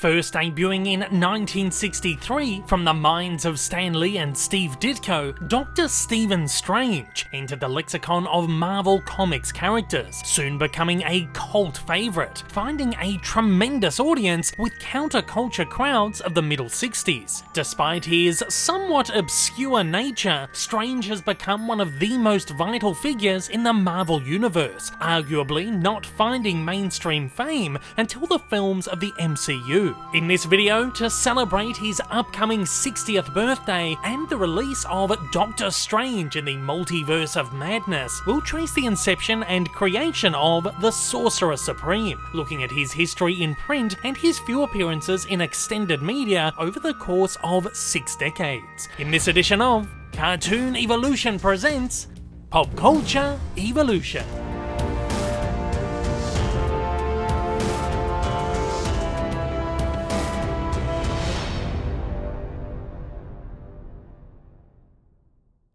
First debuting in 1963 from the minds of Stan Lee and Steve Ditko, Dr. Stephen Strange entered the lexicon of Marvel Comics characters, soon becoming a cult favourite, finding a tremendous audience with counterculture crowds of the middle 60s. Despite his somewhat obscure nature, Strange has become one of the most vital figures in the Marvel universe, arguably not finding mainstream fame until the films of the MCU. In this video, to celebrate his upcoming 60th birthday and the release of Doctor Strange in the Multiverse of Madness, we'll trace the inception and creation of the Sorcerer Supreme, looking at his history in print and his few appearances in extended media over the course of 6 decades. In this edition of Cartoon Evolution presents Pop Culture Evolution.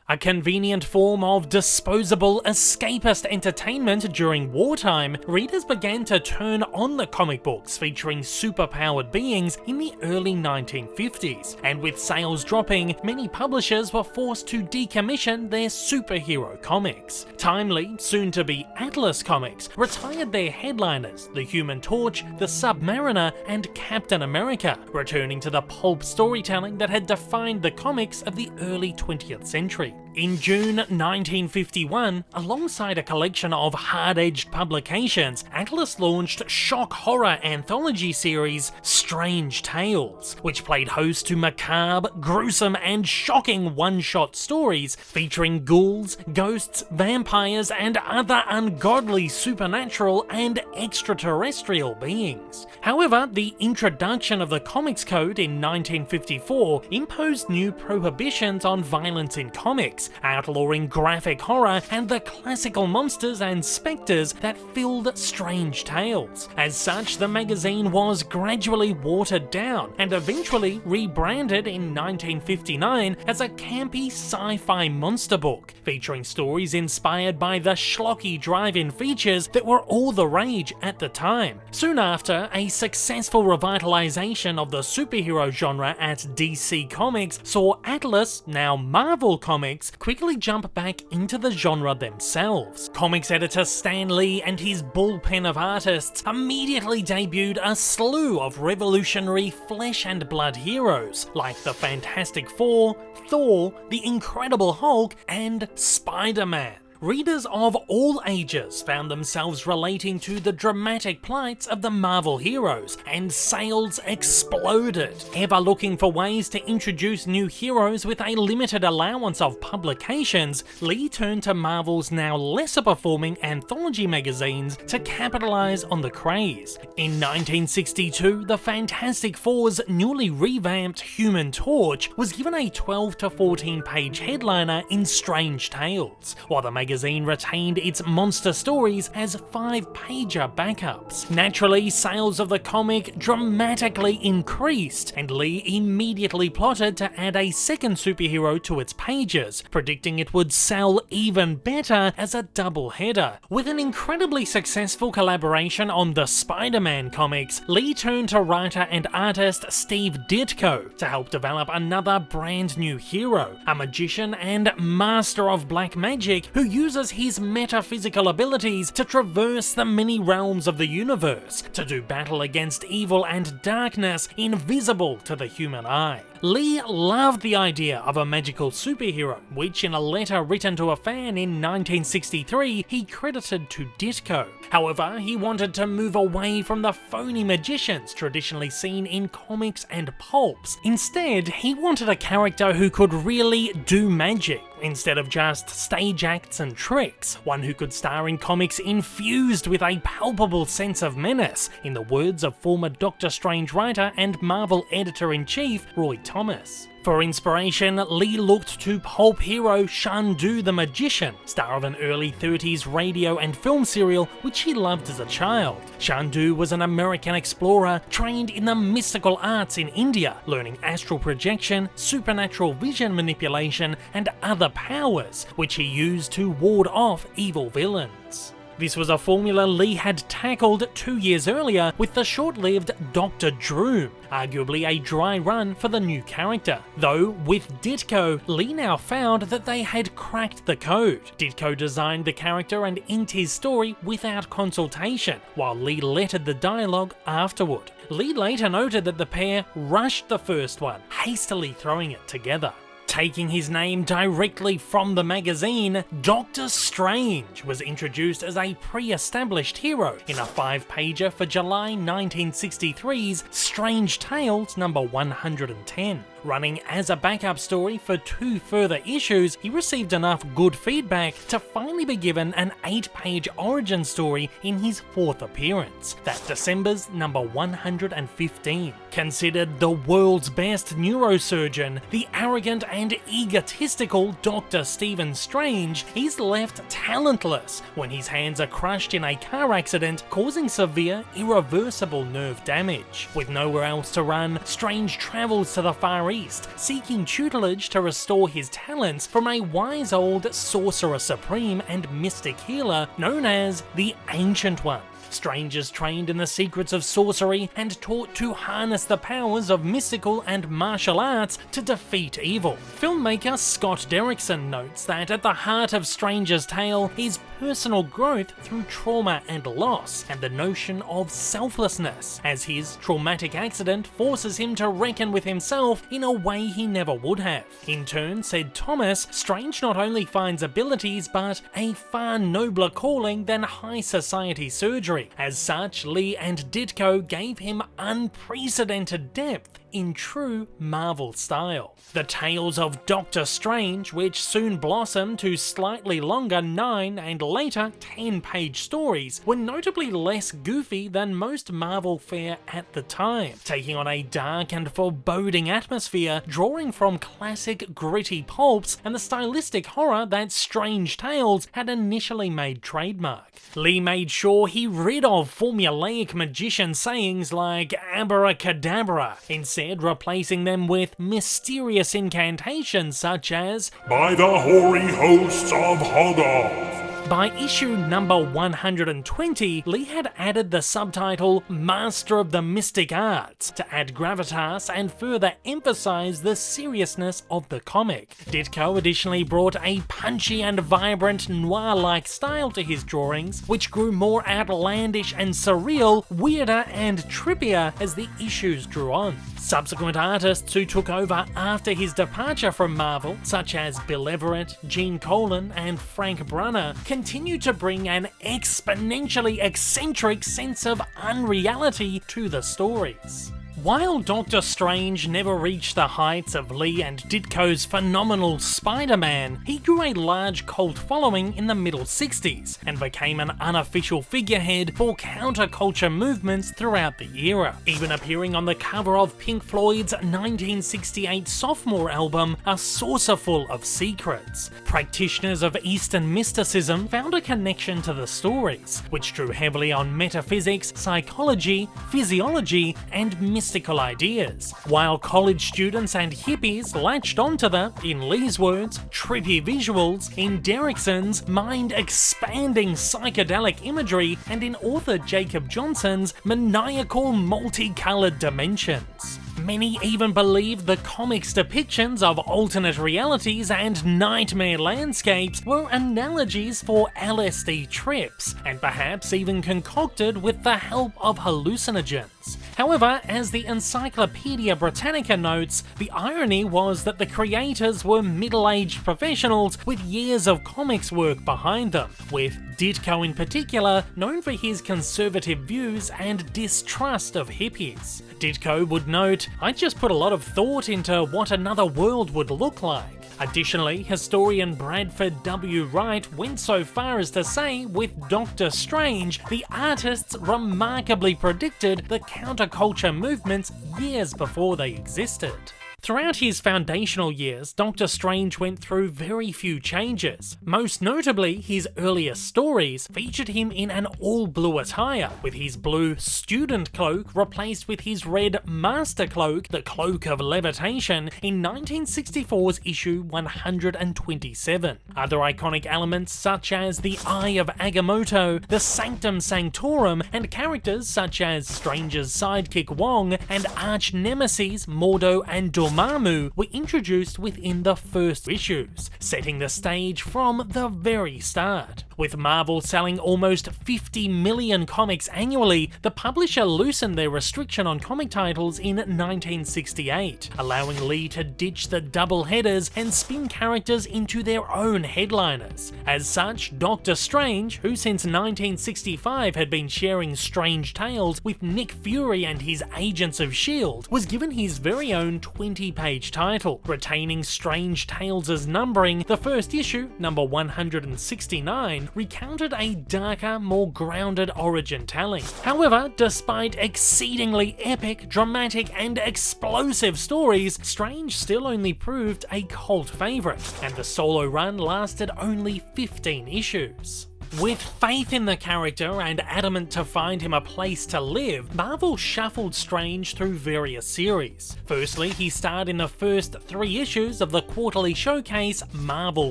A convenient form of disposable, escapist entertainment during wartime, readers began to turn on the comic books featuring superpowered beings in the early 1950s, and with sales dropping, many publishers were forced to decommission their superhero comics. Timely, soon-to-be Atlas Comics, retired their headliners, the Human Torch, the Submariner, and Captain America, returning to the pulp storytelling that had defined the comics of the early 20th century. In June 1951, alongside a collection of hard-edged publications, Atlas launched shock horror anthology series Strange Tales, which played host to macabre, gruesome, and shocking one-shot stories featuring ghouls, ghosts, vampires, and other ungodly supernatural and extraterrestrial beings. However, the introduction of the Comics Code in 1954 imposed new prohibitions on violence in comics, outlawing graphic horror and the classical monsters and spectres that filled Strange Tales. As such, the magazine was gradually watered down and eventually rebranded in 1959 as a campy sci-fi monster book, featuring stories inspired by the schlocky drive-in features that were all the rage at the time. Soon after, a successful revitalization of the superhero genre at DC Comics saw Atlas, now Marvel Comics, quickly jump back into the genre themselves. Comics editor Stan Lee and his bullpen of artists immediately debuted a slew of revolutionary flesh and blood heroes like the Fantastic Four, Thor, the Incredible Hulk, and Spider-Man. Readers of all ages found themselves relating to the dramatic plights of the Marvel heroes, and sales exploded. Ever looking for ways to introduce new heroes with a limited allowance of publications, Lee turned to Marvel's now lesser performing anthology magazines to capitalize on the craze. In 1962, the Fantastic Four's newly revamped Human Torch was given a 12 to 14 page headliner in Strange Tales, while the magazine retained its monster stories as 5-pager backups. Naturally, sales of the comic dramatically increased, and Lee immediately plotted to add a second superhero to its pages, predicting it would sell even better as a double-header. With an incredibly successful collaboration on the Spider-Man comics, Lee turned to writer and artist Steve Ditko to help develop another brand new hero, a magician and master of black magic who uses his metaphysical abilities to traverse the many realms of the universe to do battle against evil and darkness invisible to the human eye. Lee loved the idea of a magical superhero, which in a letter written to a fan in 1963, he credited to Ditko. However, he wanted to move away from the phony magicians traditionally seen in comics and pulps. Instead, he wanted a character who could really do magic, instead of just stage acts and tricks, one who could star in comics infused with a palpable sense of menace, in the words of former Doctor Strange writer and Marvel editor-in-chief Roy Thomas. For inspiration, Lee looked to pulp hero Shandu the Magician, star of an early 30s radio and film serial which he loved as a child. Shandu was an American explorer trained in the mystical arts in India, learning astral projection, supernatural vision manipulation, and other powers, which he used to ward off evil villains. This was a formula Lee had tackled 2 years earlier with the short-lived Dr. Droom, arguably a dry run for the new character. Though, with Ditko, Lee now found that they had cracked the code. Ditko designed the character and inked his story without consultation, while Lee lettered the dialogue afterward. Lee later noted that the pair rushed the first one, hastily throwing it together. Taking his name directly from the magazine, Doctor Strange was introduced as a pre-established hero in a 5-pager for July 1963's Strange Tales number 110. Running as a backup story for 2 further issues, he received enough good feedback to finally be given an 8-page origin story in his 4th appearance. That's December's number 115. Considered the world's best neurosurgeon, the arrogant and egotistical Dr. Stephen Strange is left talentless when his hands are crushed in a car accident, causing severe, irreversible nerve damage. With nowhere else to run, Strange travels to the Far East, seeking tutelage to restore his talents from a wise old Sorcerer Supreme and mystic healer known as the Ancient One. Strange is trained in the secrets of sorcery and taught to harness the powers of mystical and martial arts to defeat evil. Filmmaker Scott Derrickson notes that at the heart of Strange's tale is personal growth through trauma and loss, and the notion of selflessness, as his traumatic accident forces him to reckon with himself in a way he never would have. In turn, said Thomas, Strange not only finds abilities but a far nobler calling than high society surgery. As such, Lee and Ditko gave him unprecedented depth in true Marvel style. The tales of Doctor Strange, which soon blossomed to slightly longer 9 and later 10-page stories, were notably less goofy than most Marvel fare at the time, taking on a dark and foreboding atmosphere, drawing from classic gritty pulps and the stylistic horror that Strange Tales had initially made trademark. Lee made sure he rid of formulaic magician sayings like abracadabra, instead replacing them with mysterious incantations such as "By the hoary hosts of Hoggoth." By issue number 120, Lee had added the subtitle Master of the Mystic Arts to add gravitas and further emphasize the seriousness of the comic. Ditko additionally brought a punchy and vibrant noir-like style to his drawings, which grew more outlandish and surreal, weirder and trippier as the issues drew on. Subsequent artists who took over after his departure from Marvel, such as Bill Everett, Gene Colan, and Frank Brunner, continued to bring an exponentially eccentric sense of unreality to the stories. While Doctor Strange never reached the heights of Lee and Ditko's phenomenal Spider-Man, he grew a large cult following in the middle-60s and became an unofficial figurehead for counterculture movements throughout the era, even appearing on the cover of Pink Floyd's 1968 sophomore album, A Saucerful of Secrets. Practitioners of Eastern mysticism found a connection to the stories, which drew heavily on metaphysics, psychology, physiology, and mystical ideas, while college students and hippies latched onto the, in Lee's words, trippy visuals, in Derrickson's mind-expanding psychedelic imagery, and in author Jacob Johnson's maniacal multicolored dimensions. Many even believed the comics' depictions of alternate realities and nightmare landscapes were analogies for LSD trips, and perhaps even concocted with the help of hallucinogens. However, as the Encyclopedia Britannica notes, the irony was that the creators were middle-aged professionals with years of comics work behind them, with Ditko in particular known for his conservative views and distrust of hippies. Ditko would note, "I just put a lot of thought into what another world would look like." Additionally, historian Bradford W. Wright went so far as to say, with Doctor Strange, the artists remarkably predicted the counterculture movements years before they existed. Throughout his foundational years, Doctor Strange went through very few changes. Most notably, his earliest stories featured him in an all-blue attire, with his blue student cloak replaced with his red master cloak, the Cloak of Levitation, in 1964's issue 127. Other iconic elements such as the Eye of Agamotto, the Sanctum Sanctorum, and characters such as Strange's sidekick Wong and arch-nemesis Mordo and Dormammu were introduced within the first issues, setting the stage from the very start. With Marvel selling almost 50 million comics annually, the publisher loosened their restriction on comic titles in 1968, allowing Lee to ditch the double headers and spin characters into their own headliners. As such, Doctor Strange, who since 1965 had been sharing Strange Tales with Nick Fury and his Agents of S.H.I.E.L.D., was given his very own 20-page title, retaining Strange Tales' numbering. The first issue, number 169, recounted a darker, more grounded origin telling. However, despite exceedingly epic, dramatic, and explosive stories, Strange still only proved a cult favourite, and the solo run lasted only 15 issues. With faith in the character and adamant to find him a place to live, Marvel shuffled Strange through various series. Firstly, he starred in the first 3 issues of the quarterly showcase Marvel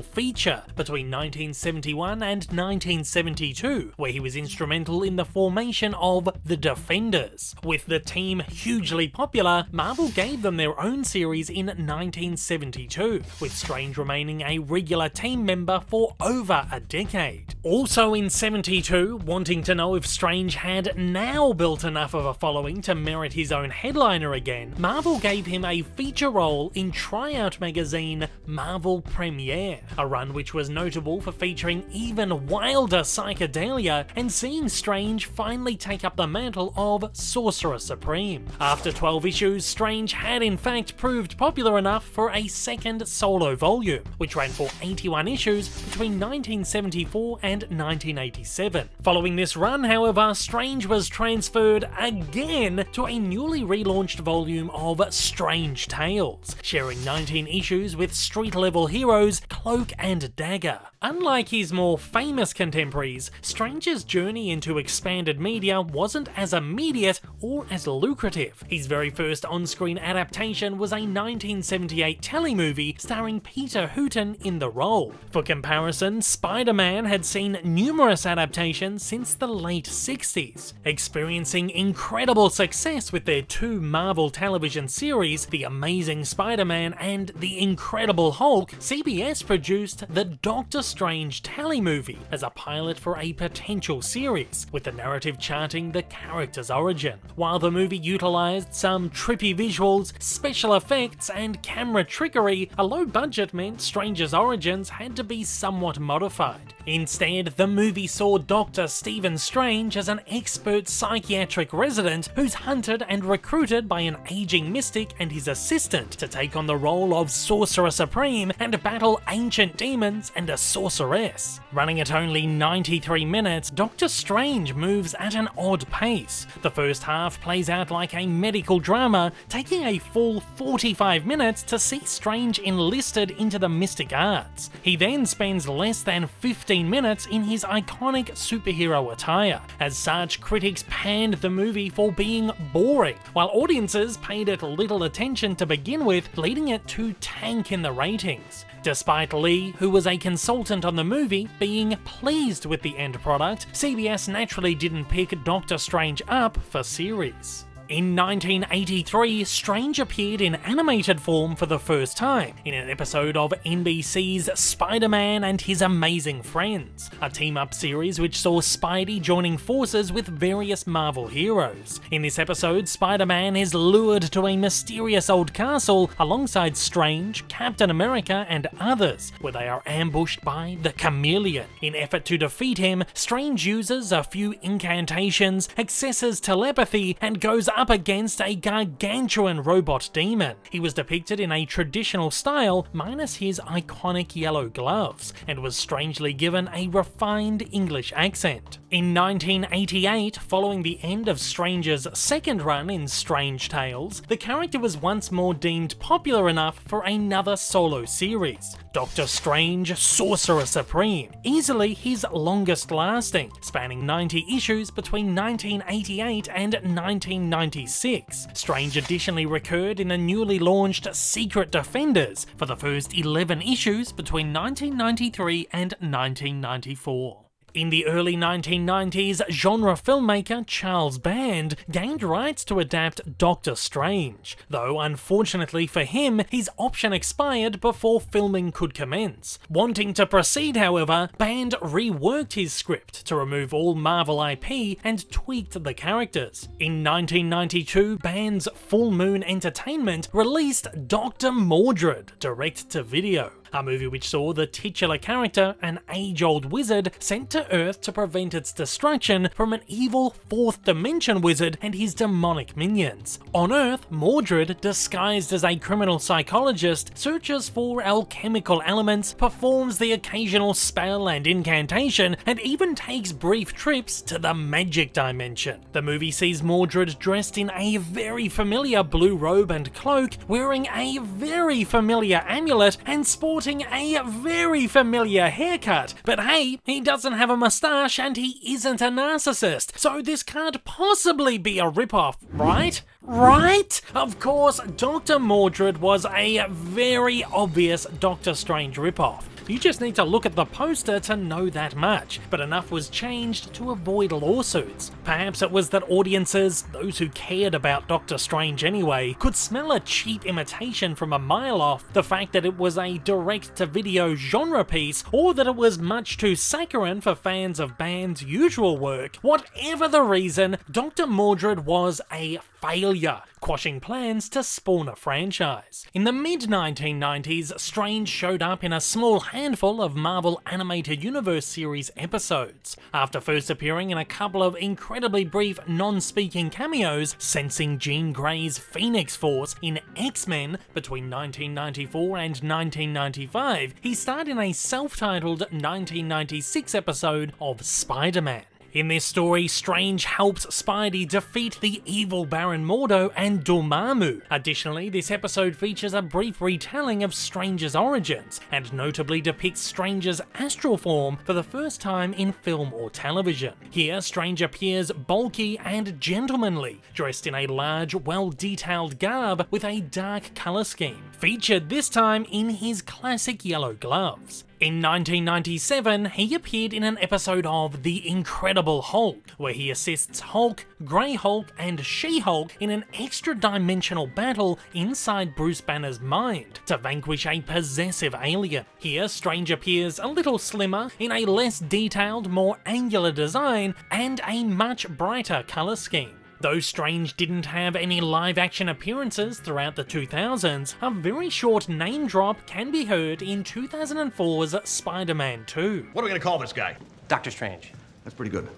Feature between 1971 and 1972, where he was instrumental in the formation of the Defenders. With the team hugely popular, Marvel gave them their own series in 1972, with Strange remaining a regular team member for over a decade. Also in 72, wanting to know if Strange had now built enough of a following to merit his own headliner again, Marvel gave him a feature role in Tryout magazine Marvel Premiere, a run which was notable for featuring even wilder psychedelia and seeing Strange finally take up the mantle of Sorcerer Supreme. After 12 issues, Strange had in fact proved popular enough for a second solo volume, which ran for 81 issues between 1974 and 1987. Following this run, however, Strange was transferred again to a newly relaunched volume of Strange Tales, sharing 19 issues with street-level heroes Cloak and Dagger. Unlike his more famous contemporaries, Strange's journey into expanded media wasn't as immediate or as lucrative. His very first on-screen adaptation was a 1978 telemovie starring Peter Hooten in the role. For comparison, Spider-Man had seen numerous adaptations since the late 60s. Experiencing incredible success with their 2 Marvel television series, The Amazing Spider-Man and The Incredible Hulk, CBS produced the Doctor Strange Telemovie as a pilot for a potential series, with the narrative charting the character's origin. While the movie utilised some trippy visuals, special effects, and camera trickery, a low budget meant Strange's origins had to be somewhat modified. Instead, the movie saw Dr. Stephen Strange as an expert psychiatric resident who's hunted and recruited by an aging mystic and his assistant to take on the role of Sorcerer Supreme and battle ancient demons and a sorceress. Running at only 93 minutes, Doctor Strange moves at an odd pace. The first half plays out like a medical drama, taking a full 45 minutes to see Strange enlisted into the mystic arts. He then spends less than 15 minutes in his iconic superhero attire. As such, critics panned the movie for being boring, while audiences paid it little attention to begin with, leading it to tank in the ratings. Despite Lee, who was a consultant on the movie, being pleased with the end product, CBS naturally didn't pick Doctor Strange up for series. In 1983, Strange appeared in animated form for the first time in an episode of NBC's Spider-Man and His Amazing Friends, a team-up series which saw Spidey joining forces with various Marvel heroes. In this episode, Spider-Man is lured to a mysterious old castle alongside Strange, Captain America, and others, where they are ambushed by the Chameleon. In effort to defeat him, Strange uses a few incantations, accesses telepathy, and goes up against a gargantuan robot demon. He was depicted in a traditional style, minus his iconic yellow gloves, and was strangely given a refined English accent. In 1988, following the end of Strange's second run in Strange Tales, the character was once more deemed popular enough for another solo series, Doctor Strange Sorcerer Supreme, easily his longest lasting, spanning 90 issues between 1988 and 1996. Strange additionally recurred in the newly launched Secret Defenders for the first 11 issues between 1993 and 1994. In the early 1990s, genre filmmaker Charles Band gained rights to adapt Doctor Strange, though unfortunately for him, his option expired before filming could commence. Wanting to proceed, however, Band reworked his script to remove all Marvel IP and tweaked the characters. In 1992, Band's Full Moon Entertainment released Dr. Mordrid direct-to-video, a movie which saw the titular character, an age-old wizard, sent to Earth to prevent its destruction from an evil fourth dimension wizard and his demonic minions. On Earth, Mordrid, disguised as a criminal psychologist, searches for alchemical elements, performs the occasional spell and incantation, and even takes brief trips to the magic dimension. The movie sees Mordrid dressed in a very familiar blue robe and cloak, wearing a very familiar amulet, and sporting a very familiar haircut. But hey, he doesn't have a moustache and he isn't a narcissist, so this can't possibly be a ripoff, right? Right? Of course, Dr. Mordrid was a very obvious Doctor Strange ripoff. You just need to look at the poster to know that much, but enough was changed to avoid lawsuits. Perhaps it was that audiences, those who cared about Doctor Strange anyway, could smell a cheap imitation from a mile off, the fact that it was a direct-to-video genre piece, or that it was much too saccharine for fans of Band's usual work. Whatever the reason, Dr. Mordrid was a failure, quashing plans to spawn a franchise. In the mid-1990s, Strange showed up in a small handful of Marvel Animated Universe series episodes, after first appearing in a couple of incredibly brief non-speaking cameos, sensing Jean Grey's Phoenix Force in X-Men between 1994 and 1995. He starred in a self-titled 1996 episode of Spider-Man. In this story, Strange helps Spidey defeat the evil Baron Mordo and Dormammu. Additionally, this episode features a brief retelling of Strange's origins, and notably depicts Strange's astral form for the first time in film or television. Here, Strange appears bulky and gentlemanly, dressed in a large, well-detailed garb with a dark colour scheme, featured this time in his classic yellow gloves. In 1997, he appeared in an episode of The Incredible Hulk, where he assists Hulk, Grey Hulk, and She-Hulk in an extra-dimensional battle inside Bruce Banner's mind to vanquish a possessive alien. Here, Strange appears a little slimmer, in a less detailed, more angular design, and a much brighter colour scheme. Though Strange didn't have any live-action appearances throughout the 2000s, a very short name drop can be heard in 2004's Spider-Man 2. What are we gonna call this guy? Doctor Strange. That's pretty good.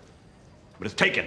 But it's taken.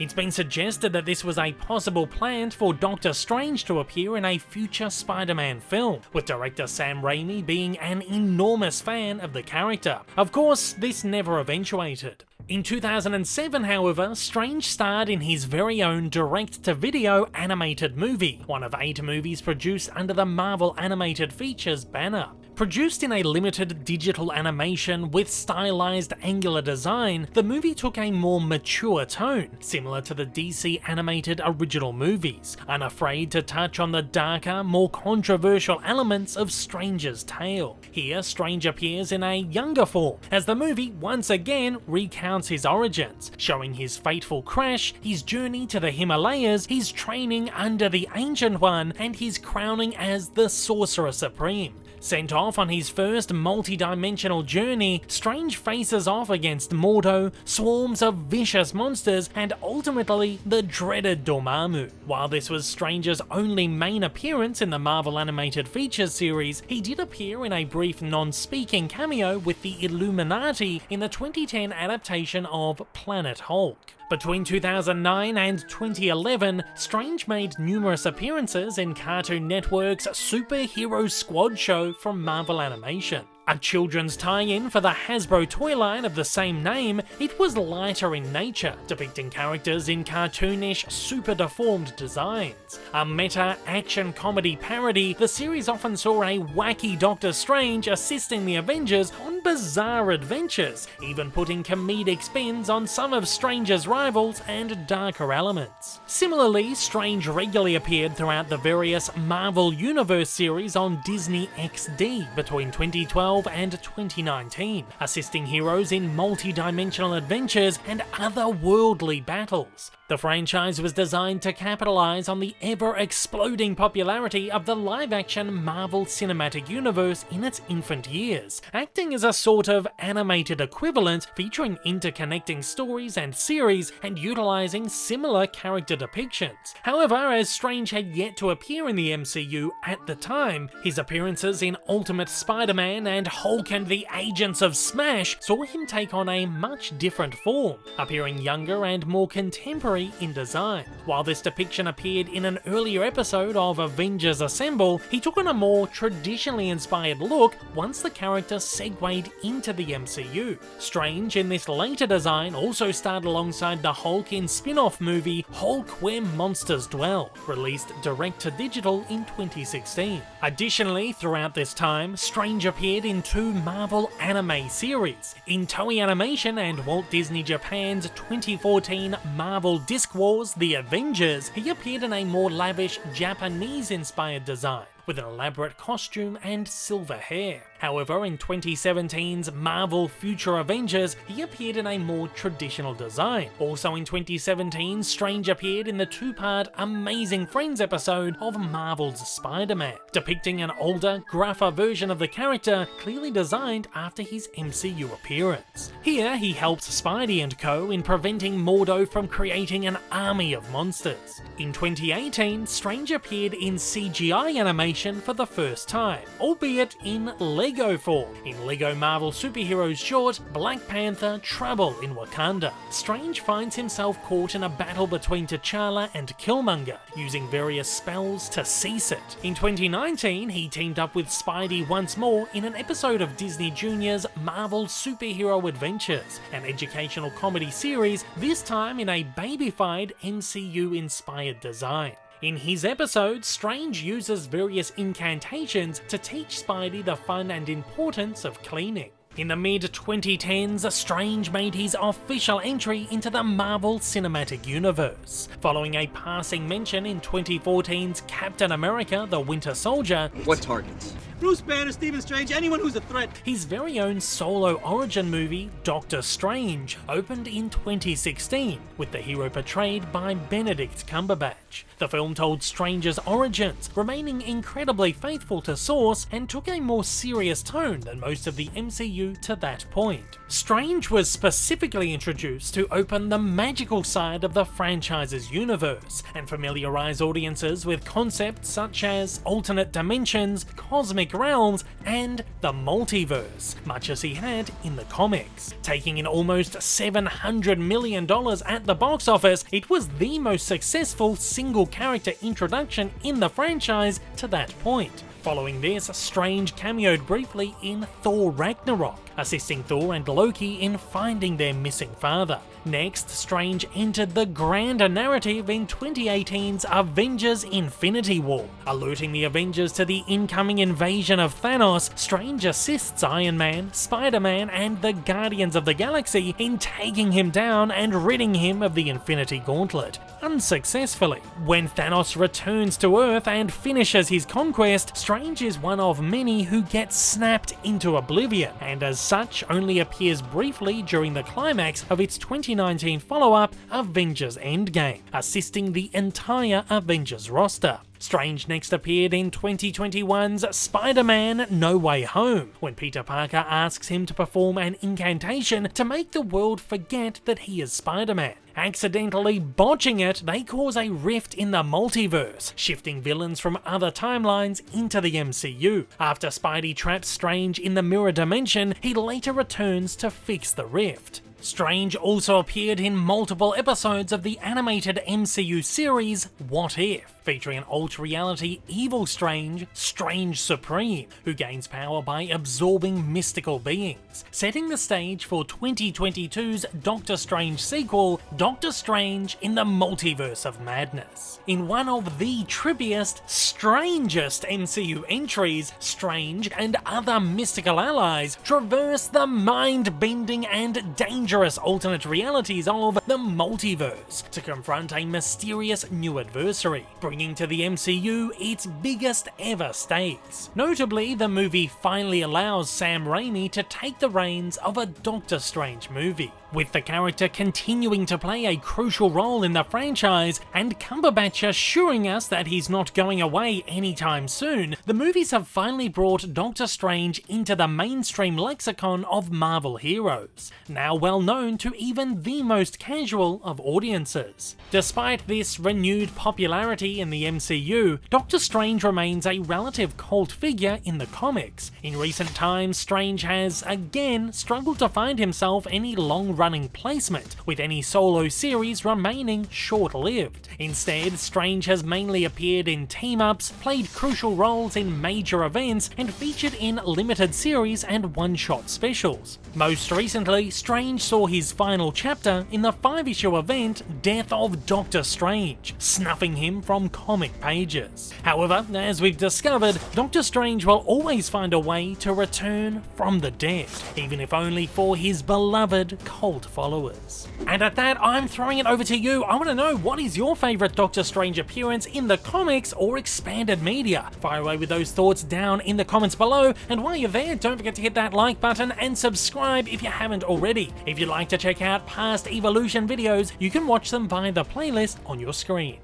It's been suggested that this was a possible plan for Doctor Strange to appear in a future Spider-Man film, with director Sam Raimi being an enormous fan of the character. Of course, this never eventuated. In 2007, however, Strange starred in his very own direct-to-video animated movie, one of 8 movies produced under the Marvel Animated Features banner. Produced in a limited digital animation with stylized angular design, the movie took a more mature tone, similar to the DC animated original movies, unafraid to touch on the darker, more controversial elements of Strange's tale. Here, Strange appears in a younger form, as the movie once again recounts his origins, showing his fateful crash, his journey to the Himalayas, his training under the Ancient One, and his crowning as the Sorcerer Supreme. Sent off on his first multi-dimensional journey, Strange faces off against Mordo, swarms of vicious monsters, and ultimately the dreaded Dormammu. While this was Strange's only main appearance in the Marvel Animated Features series, he did appear in a brief non-speaking cameo with the Illuminati in the 2010 adaptation of Planet Hulk. Between 2009 and 2011, Strange made numerous appearances in Cartoon Network's Superhero Squad show from Marvel Animation. A children's tie-in for the Hasbro toy line of the same name, it was lighter in nature, depicting characters in cartoonish, super deformed designs. A meta action comedy parody, the series often saw a wacky Doctor Strange assisting the Avengers on bizarre adventures, even putting comedic spins on some of Strange's rivals and darker elements. Similarly, Strange regularly appeared throughout the various Marvel Universe series on Disney XD between 2012 and 2019, assisting heroes in multi-dimensional adventures and otherworldly battles. The franchise was designed to capitalize on the ever-exploding popularity of the live-action Marvel Cinematic Universe in its infant years, acting as a sort of animated equivalent featuring interconnecting stories and series and utilizing similar character depictions. However, as Strange had yet to appear in the MCU at the time, his appearances in Ultimate Spider-Man and Hulk and the Agents of Smash saw him take on a much different form, appearing younger and more contemporary in design. While this depiction appeared in an earlier episode of Avengers Assemble, he took on a more traditionally inspired look once the character segued into the MCU. Strange in this later design also starred alongside the Hulk in spin-off movie Hulk Where Monsters Dwell, released direct-to-digital in 2016. Additionally, throughout this time, Strange appeared in two Marvel anime series. In Toei Animation and Walt Disney Japan's 2014 Marvel Disc Wars The Avengers, he appeared in a more lavish Japanese-inspired design, with an elaborate costume and silver hair. However, in 2017's Marvel Future Avengers, he appeared in a more traditional design. Also in 2017, Strange appeared in the two-part Amazing Friends episode of Marvel's Spider-Man, depicting an older, gruffer version of the character, clearly designed after his MCU appearance. Here, he helps Spidey and co. in preventing Mordo from creating an army of monsters. In 2018, Strange appeared in CGI animation for the first time, albeit in Lego form, in Lego Marvel Superheroes short Black Panther: Trouble in Wakanda. Strange finds himself caught in a battle between T'Challa and Killmonger, using various spells to cease it. In 2019, he teamed up with Spidey once more in an episode of Disney Junior's Marvel Superhero Adventures, an educational comedy series, this time in a babyfied MCU-inspired design. In his episode, Strange uses various incantations to teach Spidey the fun and importance of cleaning. In the mid-2010s, Strange made his official entry into the Marvel Cinematic Universe. Following a passing mention in 2014's Captain America: The Winter Soldier, what targets? Bruce Banner, Stephen Strange, anyone who's a threat. His very own solo origin movie, Doctor Strange, opened in 2016, with the hero portrayed by Benedict Cumberbatch. The film told Strange's origins, remaining incredibly faithful to source, and took a more serious tone than most of the MCU to that point. Strange was specifically introduced to open the magical side of the franchise's universe, and familiarize audiences with concepts such as alternate dimensions, cosmic realms, and the multiverse, much as he had in the comics. Taking in almost $700 million at the box office, it was the most successful single character introduction in the franchise to that point. Following this, Strange cameoed briefly in Thor Ragnarok, assisting Thor and Loki in finding their missing father. Next, Strange entered the grander narrative in 2018's Avengers Infinity War. Alerting the Avengers to the incoming invasion of Thanos, Strange assists Iron Man, Spider-Man, and the Guardians of the Galaxy in taking him down and ridding him of the Infinity Gauntlet, unsuccessfully. When Thanos returns to Earth and finishes his conquest, Strange is one of many who gets snapped into oblivion, and as such only appears briefly during the climax of its 2019 follow-up, Avengers Endgame, assisting the entire Avengers roster. Strange next appeared in 2021's Spider-Man: No Way Home, when Peter Parker asks him to perform an incantation to make the world forget that he is Spider-Man. Accidentally botching it, they cause a rift in the multiverse, shifting villains from other timelines into the MCU. After Spidey traps Strange in the mirror dimension, he later returns to fix the rift. Strange also appeared in multiple episodes of the animated MCU series What If, featuring an alt-reality evil Strange, Strange Supreme, who gains power by absorbing mystical beings, setting the stage for 2022's Doctor Strange sequel, Doctor Strange in the Multiverse of Madness. In one of the trippiest, strangest MCU entries, Strange and other mystical allies traverse the mind-bending and dangerous alternate realities of the multiverse to confront a mysterious new adversary, bringing to the MCU its biggest ever stakes. Notably, the movie finally allows Sam Raimi to take the reins of a Doctor Strange movie, with the character continuing to play a crucial role in the franchise and Cumberbatch assuring us that he's not going away anytime soon. The movies have finally brought Doctor Strange into the mainstream lexicon of Marvel heroes, now well known to even the most casual of audiences. Despite this renewed popularity in the MCU, Doctor Strange remains a relative cult figure in the comics. In recent times, Strange has again struggled to find himself any long-running placement, with any solo series remaining short-lived. Instead, Strange has mainly appeared in team-ups, played crucial roles in major events, and featured in limited series and one-shot specials. Most recently, Strange saw his final chapter in the 5-issue event Death of Doctor Strange, snuffing him from comic pages. However, as we've discovered, Doctor Strange will always find a way to return from the dead, even if only for his beloved cult followers. And at that, I'm throwing it over to you. I want to know, what is your favourite Doctor Strange appearance in the comics or expanded media? Fire away with those thoughts down in the comments below, and while you're there, don't forget to hit that like button and subscribe if you haven't already. If you'd like to check out past Evolution videos, you can watch them via the playlist on your screen.